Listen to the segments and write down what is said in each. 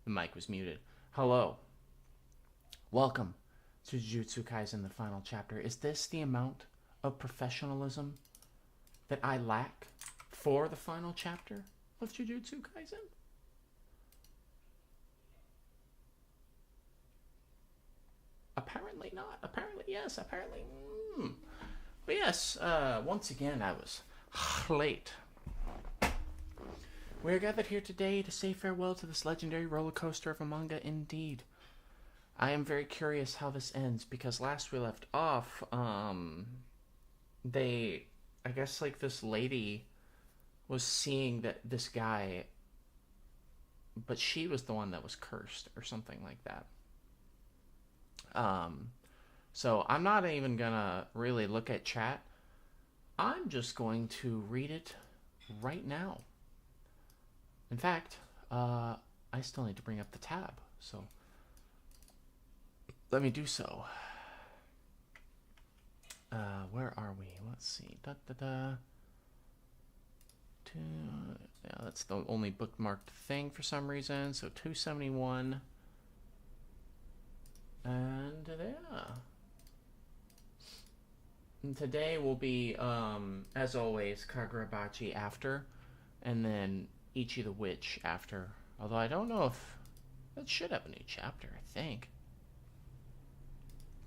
The mic was muted. Hello. Welcome to Jujutsu Kaisen, the final chapter. Is this the amount of professionalism that I lack for the final chapter of Jujutsu Kaisen? Apparently not. Apparently yes. Apparently. But yes, once again, I was late. We are gathered here today to say farewell to this legendary roller coaster of a manga indeed. I am very curious how this ends because last we left off, I guess like this lady was seeing that this guy, but she was the one that was cursed or something like that. So I'm not even gonna really look at chat. I'm just going to read it right now. In fact, I still need to bring up the tab, so let me do so. Where are we? Let's see. Yeah, that's the only bookmarked thing for some reason. So 271. And yeah. And today will be, as always, Kagurabachi after, and then Ichi the Witch after. Although I don't know if that should have a new chapter, I think.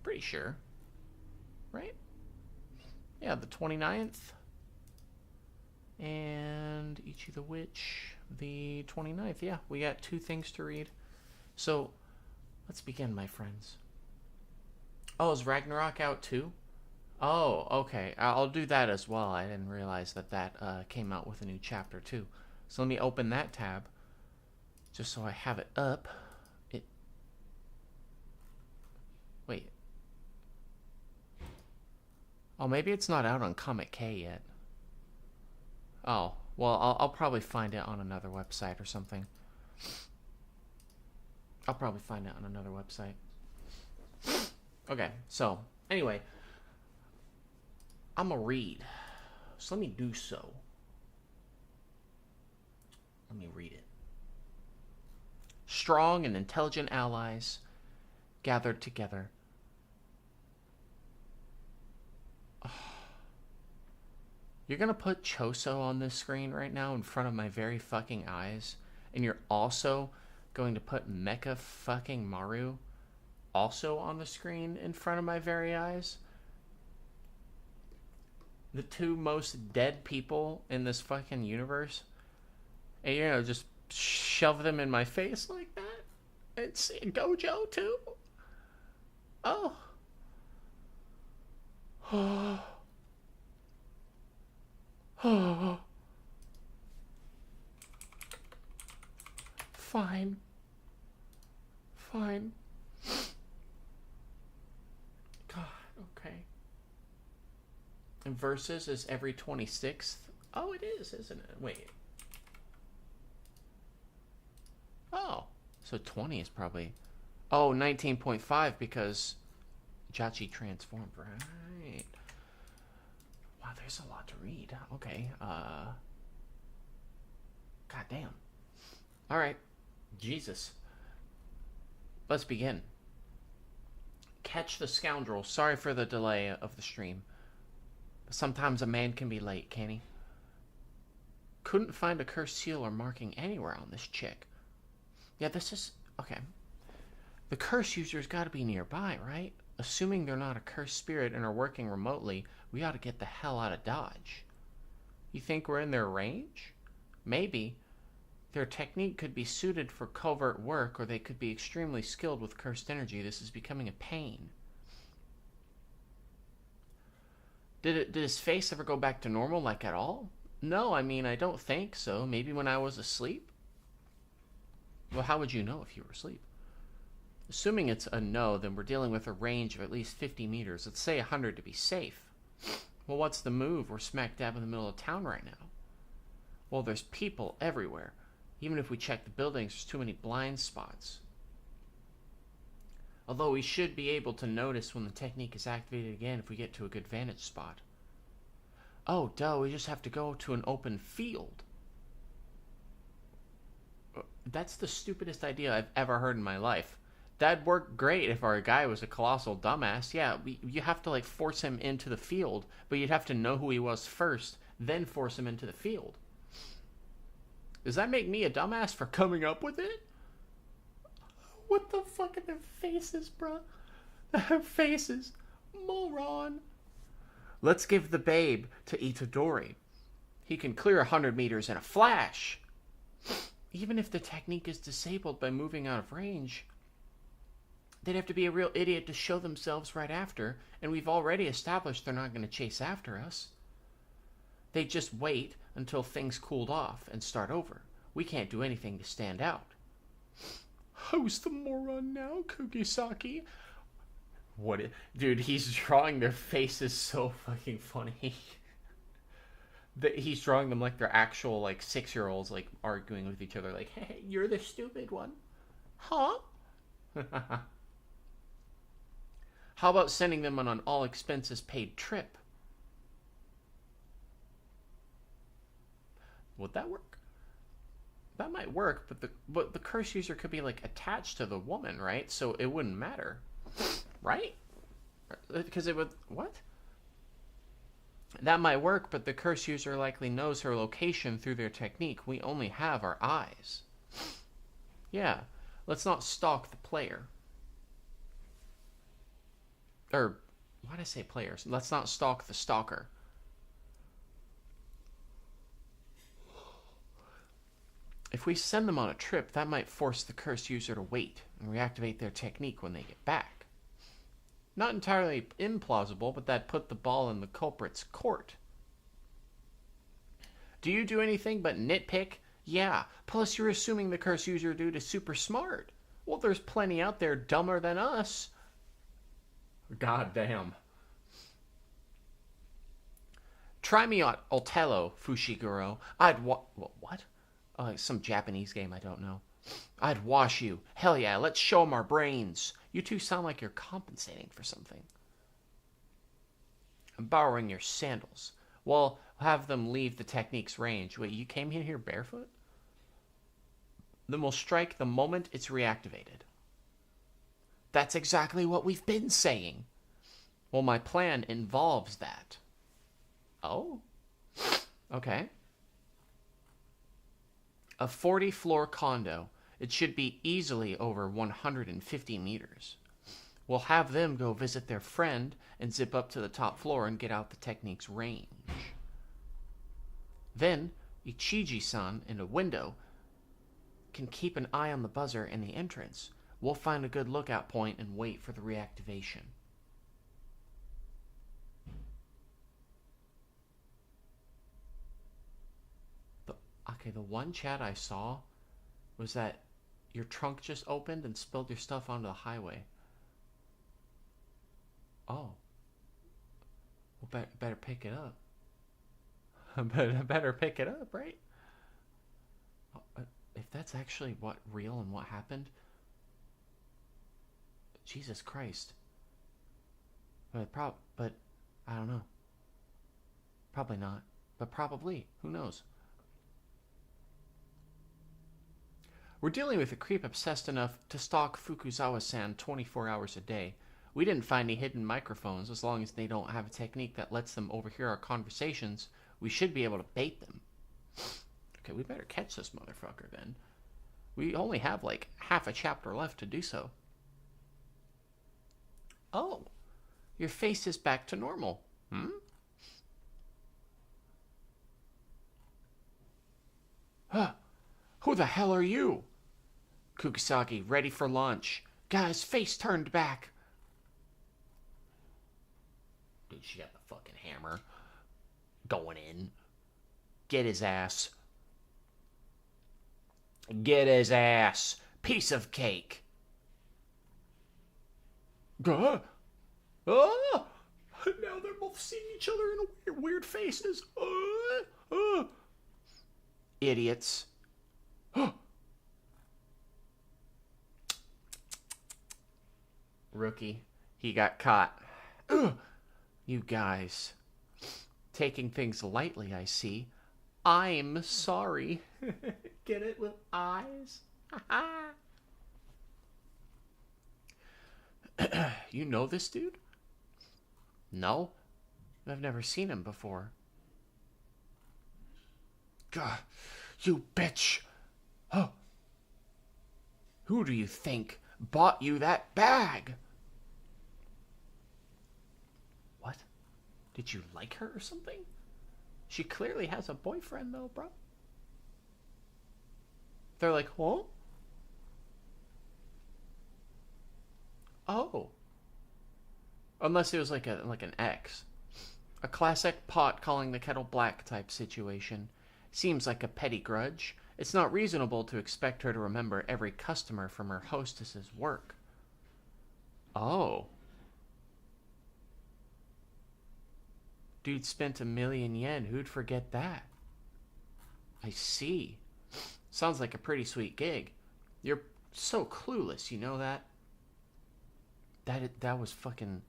Pretty sure. Right? Yeah, the 29th. And Ichi the Witch, the 29th. Yeah, we got two things to read. So, let's begin, my friends. Oh, is Ragnarok out too? Oh, okay. I'll do that as well. I didn't realize that came out with a new chapter too. So let me open that tab, just so I have it up. Wait. Oh, maybe it's not out on Comic K yet. Oh, well, I'll probably find it on another website or something. I'll probably find it on another website. Okay, so, anyway. I'm gonna read. So let me do so. Let me read it. Strong and intelligent allies gathered together. You're gonna put Choso on this screen right now in front of my very fucking eyes, and you're also going to put Mecha fucking Maru also on the screen in front of my very eyes? The two most dead people in this fucking universe, and you're gonna just shove them in my face like that? And see Gojo too? Oh. Fine. Fine. God, okay. And Versus is every 26th? Oh, it is, isn't it? Wait. Oh. So 20 is probably... Oh, 19.5 because Jachi transformed, right? Wow, there's a lot to read. Okay, God damn. Alright. Jesus. Let's begin. Catch the scoundrel. Sorry for the delay of the stream. Sometimes a man can be late, can't he? Couldn't find a cursed seal or marking anywhere on this chick. Yeah, this is... Okay. The curse user's gotta be nearby, right? Assuming they're not a cursed spirit and are working remotely, we ought to get the hell out of Dodge. You think we're in their range? Maybe. Their technique could be suited for covert work, or they could be extremely skilled with cursed energy. This is becoming a pain. Did his face ever go back to normal, like at all? No, I mean, I don't think so. Maybe when I was asleep? Well, how would you know if you were asleep? Assuming it's a no, then we're dealing with a range of at least 50 meters. Let's say 100 to be safe. Well, what's the move? We're smack dab in the middle of town right now. Well, there's people everywhere. Even if we check the buildings, there's too many blind spots. Although we should be able to notice when the technique is activated again if we get to a good vantage spot. Oh, duh, we just have to go to an open field. That's the stupidest idea I've ever heard in my life. That'd work great if our guy was a colossal dumbass. Yeah, you have to, like, force him into the field, but you'd have to know who he was first, then force him into the field. Does that make me a dumbass for coming up with it? What the fuck are their faces, bruh? Their faces. Moron. Let's give the babe to Itadori. He can clear 100 meters in a flash. Even if the technique is disabled by moving out of range, they'd have to be a real idiot to show themselves right after, and we've already established they're not going to chase after us. They'd just wait until things cooled off and start over. We can't do anything to stand out. Who's the moron now, Kugisaki? Dude, he's drawing their faces so fucking funny. He's drawing them like they're actual, like, 6-year-olds, like, arguing with each other, like, hey, you're the stupid one. Huh? How about sending them on an all-expenses-paid trip? Would that work? That might work, but the curse user could be, like, attached to the woman, right? So it wouldn't matter. Right? Because it would... What? That might work, but the curse user likely knows her location through their technique. We only have our eyes. Yeah, let's not stalk the player. Or, why did I say players? Let's not stalk the stalker. If we send them on a trip, that might force the curse user to wait and reactivate their technique when they get back. Not entirely implausible, but that'd put the ball in the culprit's court. Do you do anything but nitpick? Yeah, plus you're assuming the curse user dude is super smart. Well, there's plenty out there dumber than us. God damn. Try me on Otello, Fushiguro. What? Some Japanese game I don't know. I'd wash you. Hell yeah, let's show 'em our brains. You two sound like you're compensating for something. I'm borrowing your sandals. Well, have them leave the technique's range. Wait, you came in here barefoot? Then we'll strike the moment it's reactivated. That's exactly what we've been saying. Well, my plan involves that. Oh? Okay. A 40-floor condo. It should be easily over 150 meters. We'll have them go visit their friend and zip up to the top floor and get out the technique's range. Then, Ichiji-san in a window can keep an eye on the buzzer in the entrance. We'll find a good lookout point and wait for the reactivation. The one chat I saw was that your trunk just opened and spilled your stuff onto the highway. Oh. Well, better pick it up. better pick it up, right? If that's actually what real and what happened, Jesus Christ. But I don't know. Probably not. But probably. Who knows? We're dealing with a creep obsessed enough to stalk Fukuzawa-san 24 hours a day. We didn't find any hidden microphones. As long as they don't have a technique that lets them overhear our conversations, we should be able to bait them. Okay, we better catch this motherfucker then. We only have like half a chapter left to do so. Oh, your face is back to normal. Huh. Who the hell are you? Kugisaki, ready for lunch. Guy's face turned back. Dude, she got the fucking hammer. Going in. Get his ass. Get his ass. Piece of cake. Now they're both seeing each other in weird faces. Idiots. Rookie. He got caught. You guys. Taking things lightly, I see. I'm sorry. Get it with eyes? You know this dude? No, I've never seen him before. God, you bitch! Oh, who do you think bought you that bag? What? Did you like her or something? She clearly has a boyfriend, though, bro. They're like, huh? Oh. Unless it was like an ex. A classic pot calling the kettle black type situation. Seems like a petty grudge. It's not reasonable to expect her to remember every customer from her hostess's work. Oh. Dude spent 1,000,000 yen. Who'd forget that? I see. Sounds like a pretty sweet gig. You're so clueless, you know that? That was fucking...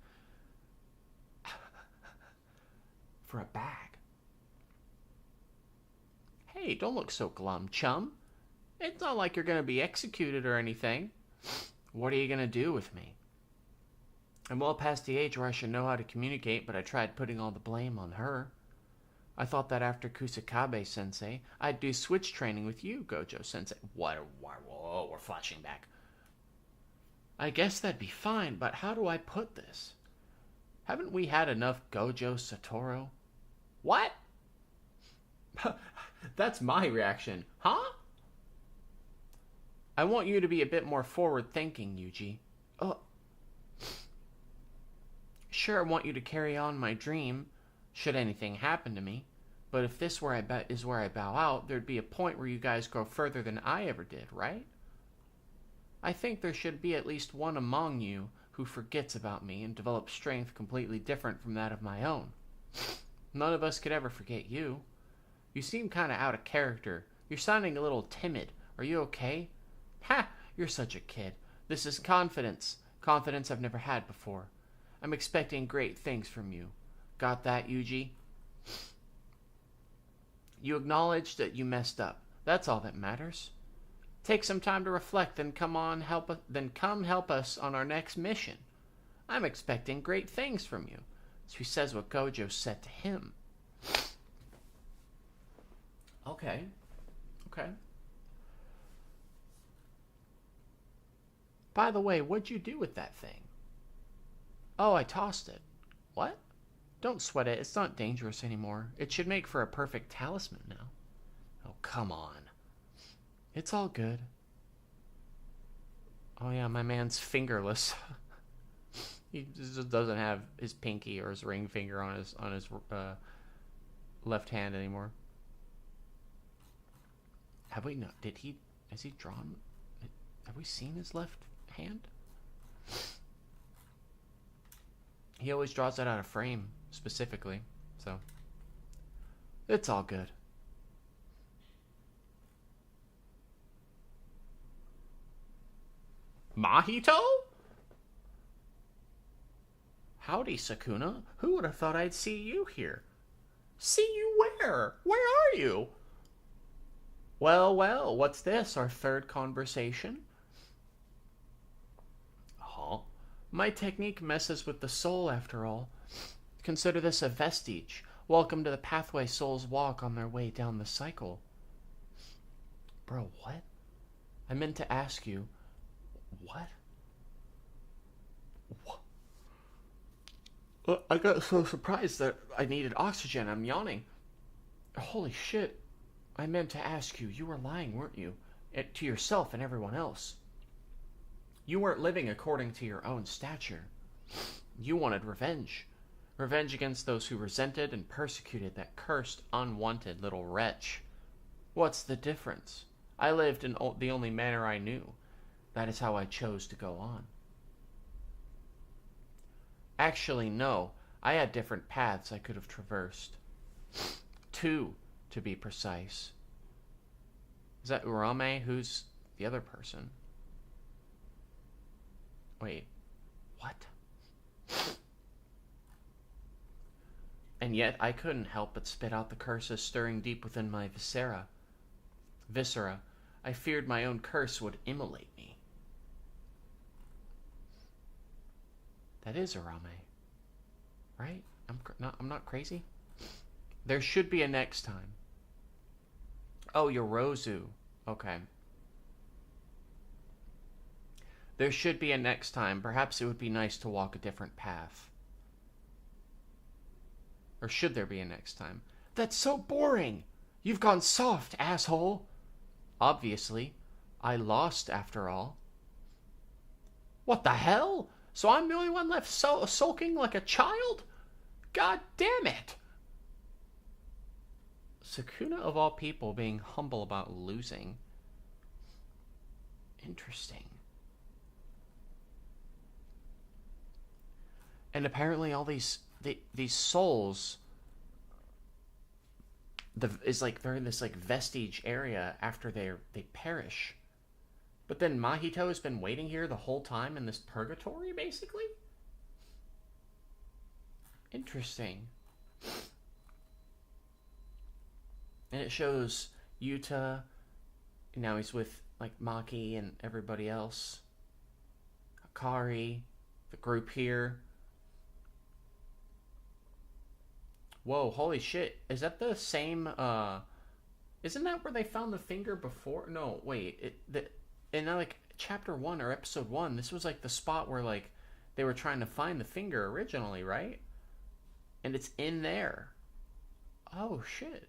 for a bag. Hey, don't look so glum, chum. It's not like you're gonna be executed or anything. What are you gonna do with me? I'm well past the age where I should know how to communicate, but I tried putting all the blame on her. I thought that after Kusakabe-sensei, I'd do switch training with you, Gojo-sensei. What? Whoa, we're flashing back. I guess that'd be fine, but how do I put this? Haven't we had enough Gojo Satoru? What? That's my reaction. Huh? I want you to be a bit more forward-thinking, Yuji. Sure, I want you to carry on my dream, should anything happen to me. But if this is where I bow out, there'd be a point where you guys go further than I ever did, right? I think there should be at least one among you who forgets about me and develops strength completely different from that of my own. None of us could ever forget you. You seem kind of out of character. You're sounding a little timid. Are you okay? Ha! You're such a kid. This is confidence. Confidence I've never had before. I'm expecting great things from you. Got that, Yuji? You acknowledge that you messed up. That's all that matters. Take some time to reflect, then come help us on our next mission. I'm expecting great things from you. So he says what Gojo said to him. Okay. By the way, what'd you do with that thing? Oh, I tossed it. What? Don't sweat it. It's not dangerous anymore. It should make for a perfect talisman now. Oh, come on. It's all good. Oh yeah, my man's fingerless. He just doesn't have his pinky or his ring finger on his left hand anymore. Have we not? Has he drawn? Have we seen his left hand? He always draws that out of frame, specifically, so it's all good. Mahito? Howdy, Sakuna. Who would have thought I'd see you here? See you where? Where are you? Well, what's this? Our third conversation? Huh? My technique messes with the soul, after all. Consider this a vestige. Welcome to the pathway souls walk on their way down the cycle. Bro, what? I meant to ask you... What? I got so surprised that I needed oxygen. I'm yawning. Holy shit. I meant to ask you. You were lying, weren't you? To yourself and everyone else. You weren't living according to your own stature. You wanted revenge. Revenge against those who resented and persecuted that cursed, unwanted little wretch. What's the difference? I lived in the only manner I knew. That is how I chose to go on. Actually, no. I had different paths I could have traversed. 2, to be precise. Is that Urame? Who's the other person? Wait. What? And yet, I couldn't help but spit out the curses stirring deep within my viscera. I feared my own curse would immolate me. That is Arame, right? I'm not crazy. There should be a next time. Oh, Yorozu. Okay. There should be a next time. Perhaps it would be nice to walk a different path. Or should there be a next time? That's so boring! You've gone soft, asshole! Obviously. I lost, after all. What the hell? So I'm the only one left sulking like a child? God damn it! Sukuna, of all people, being humble about losing. Interesting. And apparently all these souls is like they're in this like vestige area after they perish. But then Mahito has been waiting here the whole time in this purgatory, basically? Interesting. And it shows Yuta. Now he's with like Maki and everybody else. Akari, the group here. Whoa, holy shit. Is that the same, isn't that where they found the finger before? No, wait. In like chapter 1 or episode 1, this was like the spot where like they were trying to find the finger originally, right? And it's in there. Oh, shit.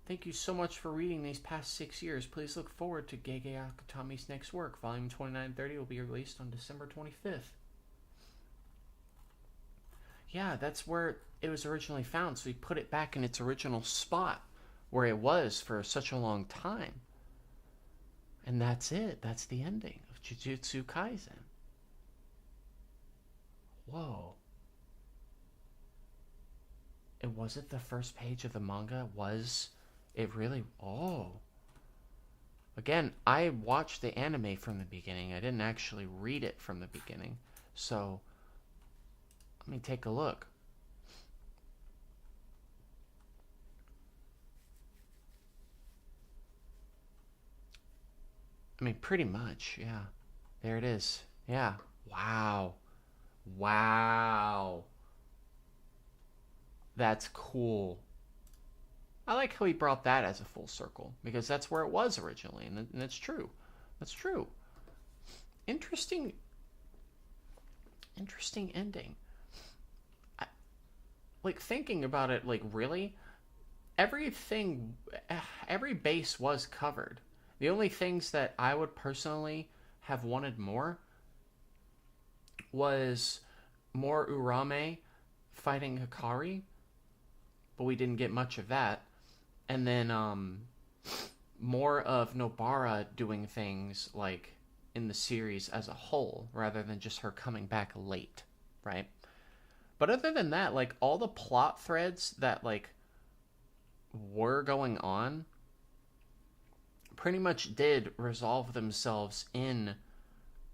Thank you so much for reading these past 6 years. Please look forward to Gege Akutami's next work. Volume 2930 will be released on December 25th. Yeah, that's where it was originally found, so he put it back in its original spot where it was for such a long time. And that's it. That's the ending of Jujutsu Kaisen. Whoa. It wasn't the first page of the manga? Was it really? Oh. Again, I watched the anime from the beginning. I didn't actually read it from the beginning. So, let me take a look. I mean, pretty much, yeah. There it is. Yeah. Wow. Wow. That's cool. I like how he brought that as a full circle, because that's where it was originally, and that's true. That's true. Interesting ending. Like, thinking about it, like, really, every base was covered. The only things that I would personally have wanted more was more Urame fighting Hikari, but we didn't get much of that. And then more of Nobara doing things like in the series as a whole, rather than just her coming back late, right? But other than that, like, all the plot threads that like were going on pretty much did resolve themselves in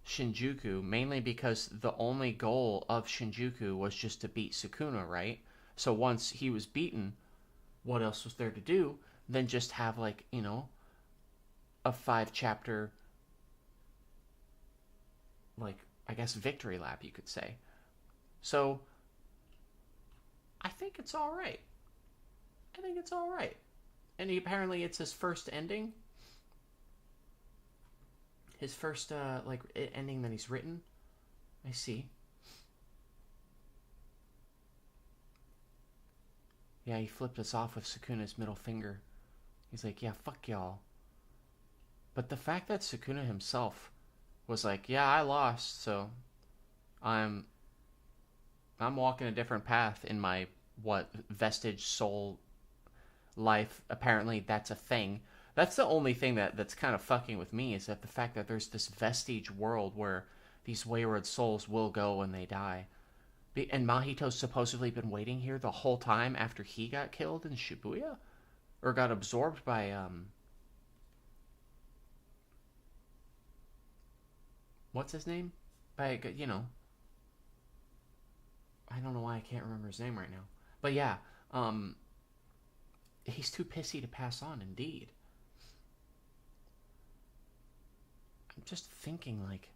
Shinjuku, mainly because the only goal of Shinjuku was just to beat Sukuna, right? So once he was beaten, what else was there to do than just have, like, you know, a 5-chapter, like, I guess, victory lap, you could say. So, I think it's alright. And apparently it's his first ending. His first, ending that he's written. I see. Yeah, he flipped us off with Sukuna's middle finger. He's like, yeah, fuck y'all. But the fact that Sukuna himself was like, yeah, I lost, so I'm walking a different path in my, vestige soul life. Apparently that's a thing. That's the only thing that's kind of fucking with me, is that the fact that there's this vestige world where these wayward souls will go when they die. And Mahito's supposedly been waiting here the whole time after he got killed in Shibuya? Or got absorbed by, what's his name? By, you know, I don't know why I can't remember his name right now. But yeah, he's too pissy to pass on, indeed. I'm just thinking, like,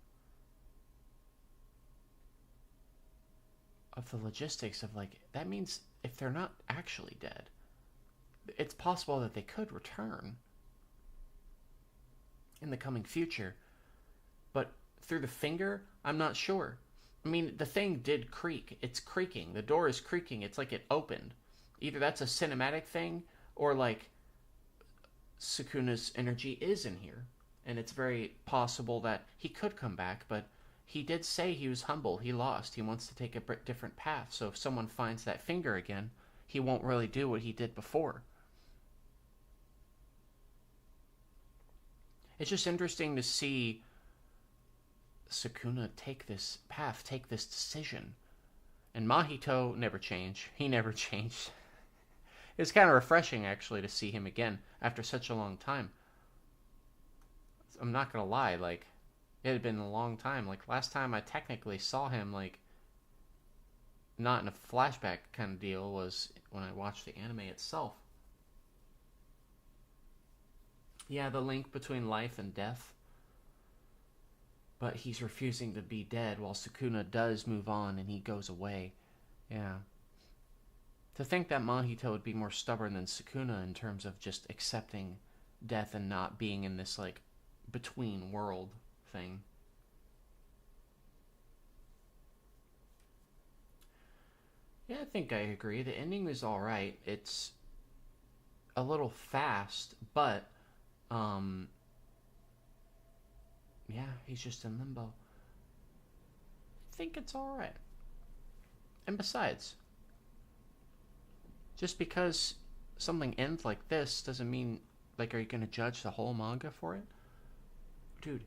of the logistics of, like, that means if they're not actually dead, it's possible that they could return in the coming future. But through the finger, I'm not sure. I mean, the thing did creak. It's creaking. The door is creaking. It's like it opened. Either that's a cinematic thing, or like Sukuna's energy is in here. And it's very possible that he could come back, but he did say he was humble. He lost. He wants to take a different path. So if someone finds that finger again, he won't really do what he did before. It's just interesting to see Sukuna take this path, take this decision. And Mahito never changed. He never changed. It's kind of refreshing, actually, to see him again after such a long time. I'm not going to lie, like, it had been a long time. Like, last time I technically saw him, like, not in a flashback kind of deal, was when I watched the anime itself. Yeah, the link between life and death. But he's refusing to be dead while Sukuna does move on and he goes away. Yeah. To think that Mahito would be more stubborn than Sukuna in terms of just accepting death and not being in this, like, between world thing. Yeah, I think I agree. The ending was alright. It's a little fast, but, yeah, he's just in limbo. I think it's alright. And besides, just because something ends like this doesn't mean, like, are you going to judge the whole manga for it? Dude,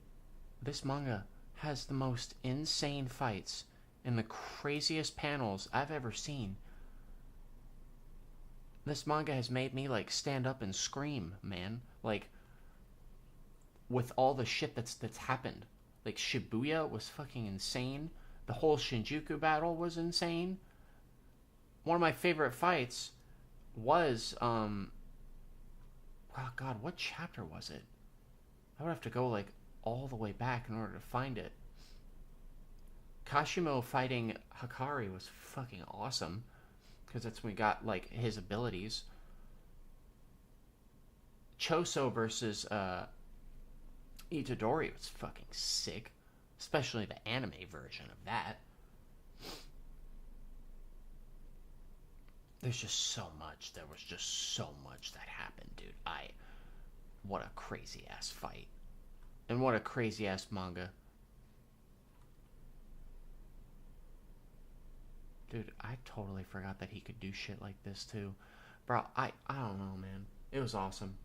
this manga has the most insane fights and the craziest panels I've ever seen. This manga has made me, like, stand up and scream, man. Like, with all the shit that's happened. Like, Shibuya was fucking insane. The whole Shinjuku battle was insane. One of my favorite fights was, oh god, what chapter was it? I would have to go, like, all the way back in order to find it. Kashimo fighting Hakari was fucking awesome, because that's when we got, like, his abilities. Choso versus Itadori was fucking sick, especially the anime version of that. There's just so much. There was just so much that happened, dude. What a crazy ass fight. And what a crazy ass manga. Dude, I totally forgot that he could do shit like this too. Bro, I don't know, man. It was awesome.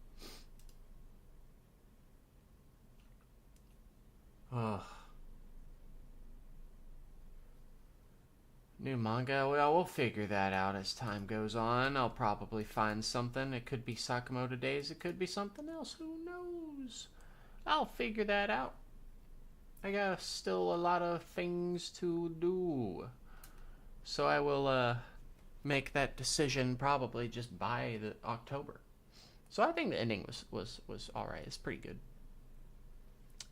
Ugh. New manga? Well, we'll figure that out as time goes on. I'll probably find something. It could be Sakamoto Days. It could be something else. Who knows? I'll figure that out. I got still a lot of things to do. So I will make that decision probably just by the October. So I think the ending was alright. It's pretty good.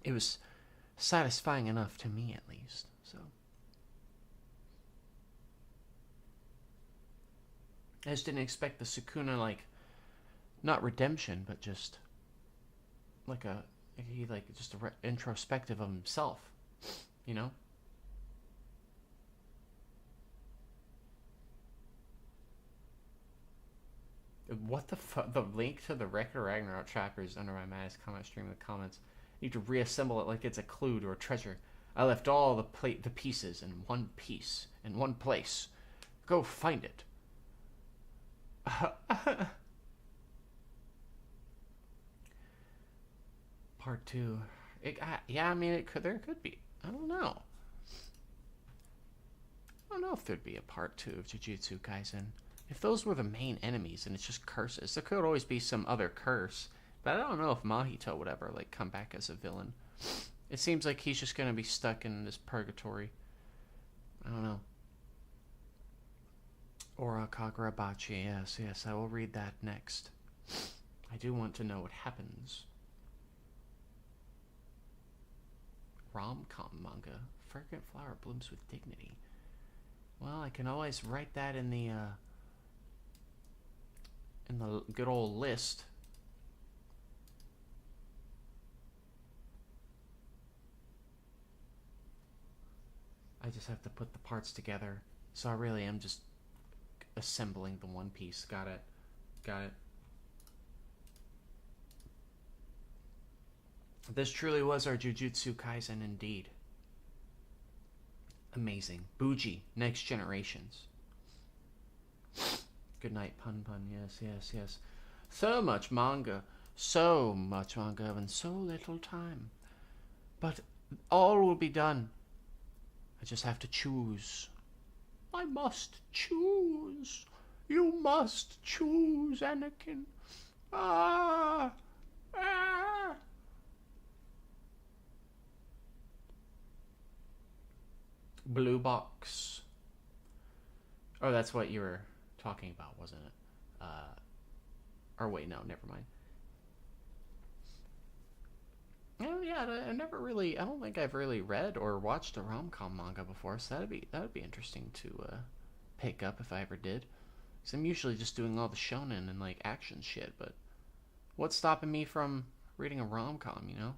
It was satisfying enough to me, at least. So I just didn't expect the Sukuna, like, not redemption, but just like just introspective of himself, you know. What the fuck? The link to the Record Ragnarok chapter is under my Madness comment stream in the comments. You need to reassemble it like it's a clue to a treasure. I left all the pieces in one piece, in one place. Go find it. Part 2. Yeah, I mean, there could be. I don't know. I don't know if there'd be a part 2 of Jujutsu Kaisen. If those were the main enemies and it's just curses, there could always be some other curse. But I don't know if Mahito would ever, like, come back as a villain. It seems like he's just gonna be stuck in this purgatory. I don't know. Or Kagurabachi, yes, I will read that next. I do want to know what happens. rom-com manga. Fragrant flower blooms with dignity. Well, I can always write that in the good old list. I just have to put the parts together. So I really am just assembling the one piece. Got it. Got it. This truly was our Jujutsu Kaisen indeed. Amazing. Bougie. Next Generations. Good night, Pun Pun. Yes, yes, yes. So much manga. So much manga and so little time. But all will be done. I just have to choose. I must choose. You must choose, Anakin. Ah! Ah! Blue box. Oh, that's what you were talking about, wasn't it? Or wait, no, never mind. Oh yeah, I never really. I don't think I've really read or watched a rom-com manga before, so that'd be interesting to pick up if I ever did. Cause I'm usually just doing all the shonen and like action shit. But what's stopping me from reading a rom-com? You know,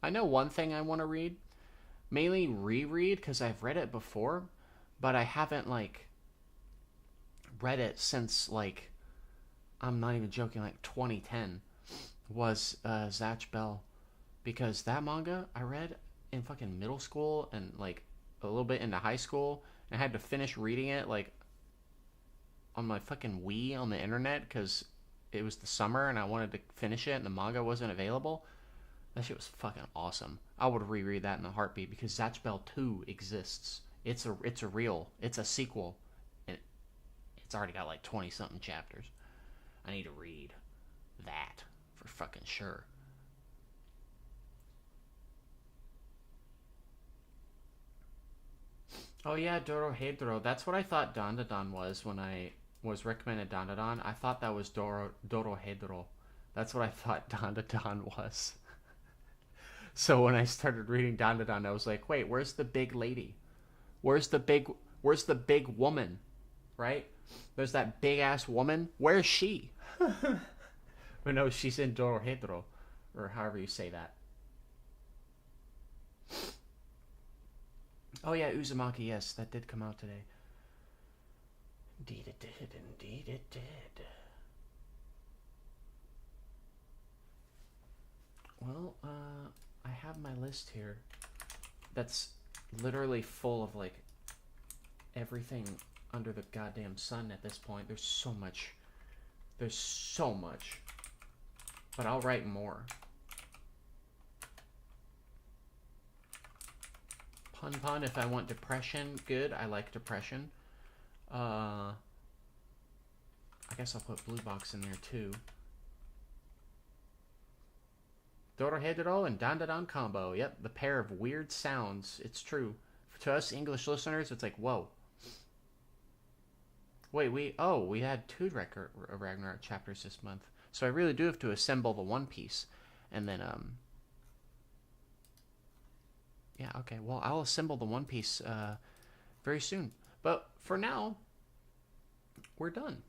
I know one thing I want to read, mainly reread because I've read it before, but I haven't like read it since like I'm not even joking, like 2010 was Zatch Bell. Because that manga I read in fucking middle school and like a little bit into high school, and I had to finish reading it like on my fucking Wii on the internet because it was the summer and I wanted to finish it and the manga wasn't available. That shit was fucking awesome. I would reread that in a heartbeat because Zatch Bell 2 exists. It's a sequel, and it's already got like 20 something chapters. I need to read that for fucking sure. Oh yeah, Dorohedoro. That's what I thought Dandadan was when I was recommended Dandadan. I thought that was Dorohedoro. That's what I thought Dandadan was. So when I started reading Dandadan, I was like, wait, where's the big lady? Where's the big woman? Right? There's that big ass woman. Where's she? But no, she's in Dorohedoro, or however you say that. Oh yeah, Uzumaki, yes, that did come out today. Indeed it did, indeed it did. Well, I have my list here that's literally full of like everything under the goddamn sun at this point. There's so much. There's so much. But I'll write more. Pun Pun, if I want depression, good. I like depression. I guess I'll put Blue Box in there too. Dorohedoro and Dandadan combo. Yep, the pair of weird sounds. It's true. To us English listeners, it's like, whoa. Wait, we had 2 Ragnarok chapters this month. So I really do have to assemble the One Piece. And then, yeah, okay. Well, I'll assemble the One Piece very soon. But for now, we're done.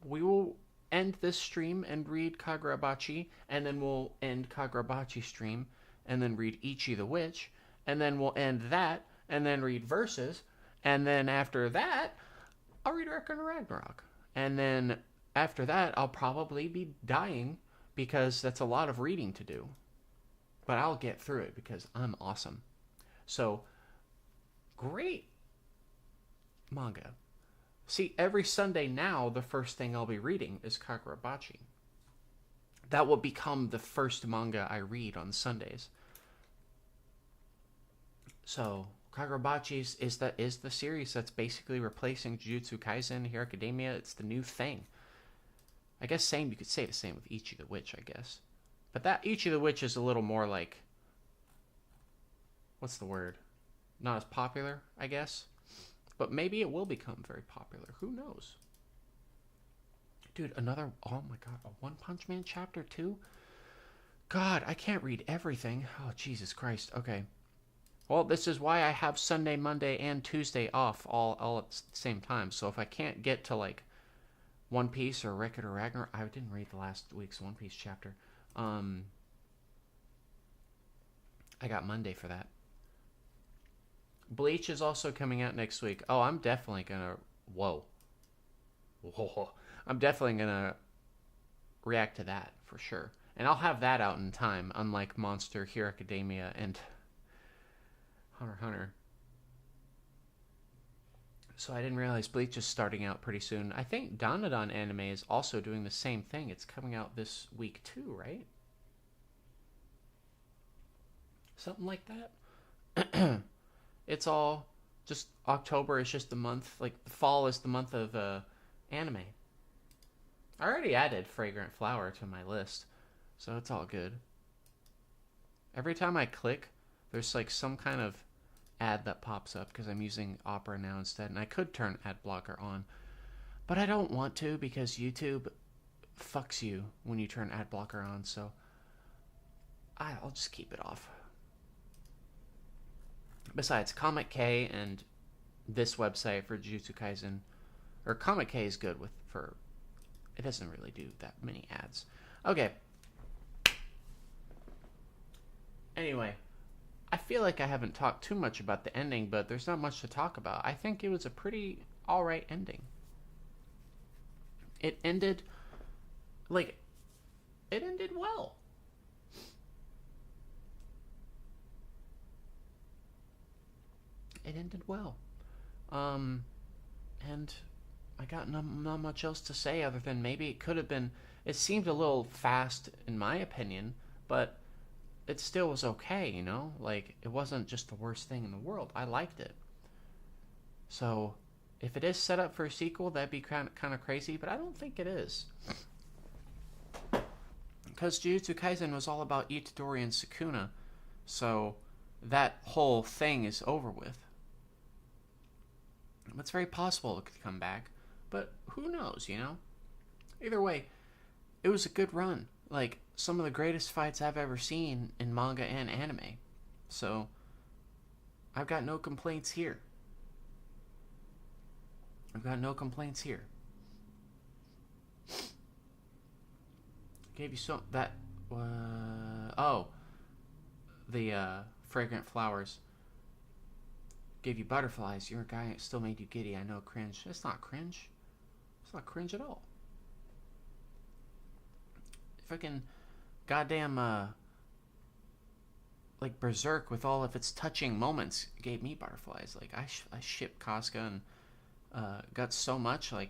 We will end this stream and read Kagurabachi, and then we'll end Kagurabachi stream, and then read Ichi the Witch, and then we'll end that, and then read Verses, and then after that, I'll read Reckon Ragnarok. And then after that, I'll probably be dying, because that's a lot of reading to do. But I'll get through it, because I'm awesome. So, great manga. See, every Sunday now, the first thing I'll be reading is Kagurabachi. That will become the first manga I read on Sundays. So, Kagurabachi is the series that's basically replacing Jujutsu Kaisen, Hero Academia. It's the new thing. I guess you could say the same with Ichi the Witch, I guess. But that Ichi the Witch is a little more like, what's the word? Not as popular, I guess. But maybe it will become very popular. Who knows? Dude, oh my god, a One Punch Man chapter 2? God, I can't read everything. Oh, Jesus Christ. Okay. Well, this is why I have Sunday, Monday, and Tuesday off all at the same time. So if I can't get to like One Piece or Rick or Ragnar, I didn't read the last week's One Piece chapter. Um, I got Monday for that. Bleach is also coming out next week. Oh, I'm definitely gonna. Whoa. Whoa. I'm definitely gonna react to that for sure. And I'll have that out in time, unlike Monster, Hero Academia, and Hunter x Hunter. So I didn't realize Bleach is starting out pretty soon. I think Dandadan anime is also doing the same thing. It's coming out this week too, right? Something like that. It's all just October is just the month. Like the fall is the month of anime. I already added Fragrant Flower to my list, so it's all good. Every time I click, there's like some kind of ad that pops up because I'm using Opera now instead, and I could turn ad blocker on, but I don't want to because YouTube fucks you when you turn ad blocker on, so I'll just keep it off. Besides, Comic K and this website for Jujutsu Kaisen, or Comic K is good for it doesn't really do that many ads. Okay. Anyway, I feel like I haven't talked too much about the ending, but there's not much to talk about. I think it was a pretty alright ending. It ended well. It ended well. And I got not much else to say other than maybe it could have been. It seemed a little fast, in my opinion, but it still was okay, you know? Like, it wasn't just the worst thing in the world. I liked it. So, if it is set up for a sequel, that'd be kind of crazy, but I don't think it is. Because Jujutsu Kaisen was all about Itadori and Sukuna, so that whole thing is over with. It's very possible it could come back, but who knows, you know? Either way, it was a good run. Like, some of the greatest fights I've ever seen in manga and anime. So, I've got no complaints here. Gave you so that the fragrant flowers gave you butterflies. Your guy still made you giddy. I know, cringe. It's not cringe. It's not cringe at all. Fucking goddamn like Berserk with all of its touching moments gave me butterflies. Like I ship Casca and got so much. Like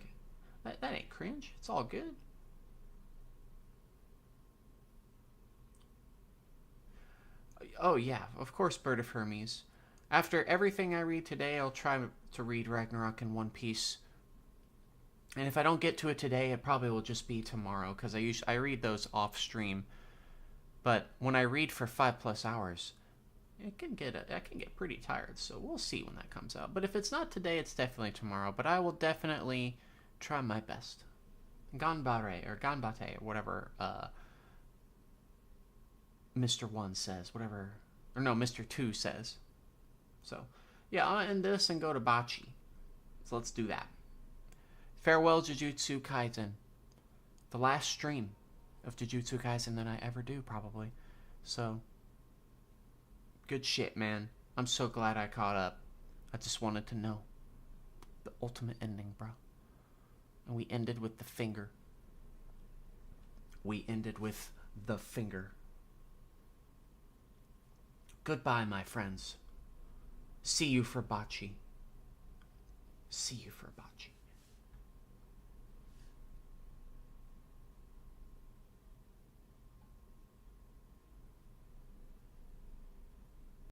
that ain't cringe. It's all good. Oh yeah, of course, Bird of Hermes. After everything I read today, I'll try to read Ragnarok in One Piece. And if I don't get to it today, it probably will just be tomorrow because I read those off stream. But when I read for 5+ hours, I can get pretty tired. So we'll see when that comes out. But if it's not today, it's definitely tomorrow. But I will definitely try my best. Ganbare or Ganbate or whatever Mr. 1 says, whatever, or no, Mr. 2 says. So, yeah, I'll end this and go to Bachi. So let's do that. Farewell, Jujutsu Kaisen. The last stream of Jujutsu Kaisen that I ever do, probably. So, good shit, man. I'm so glad I caught up. I just wanted to know. The ultimate ending, bro. And we ended with the finger. Goodbye, my friends. See you for Bachi.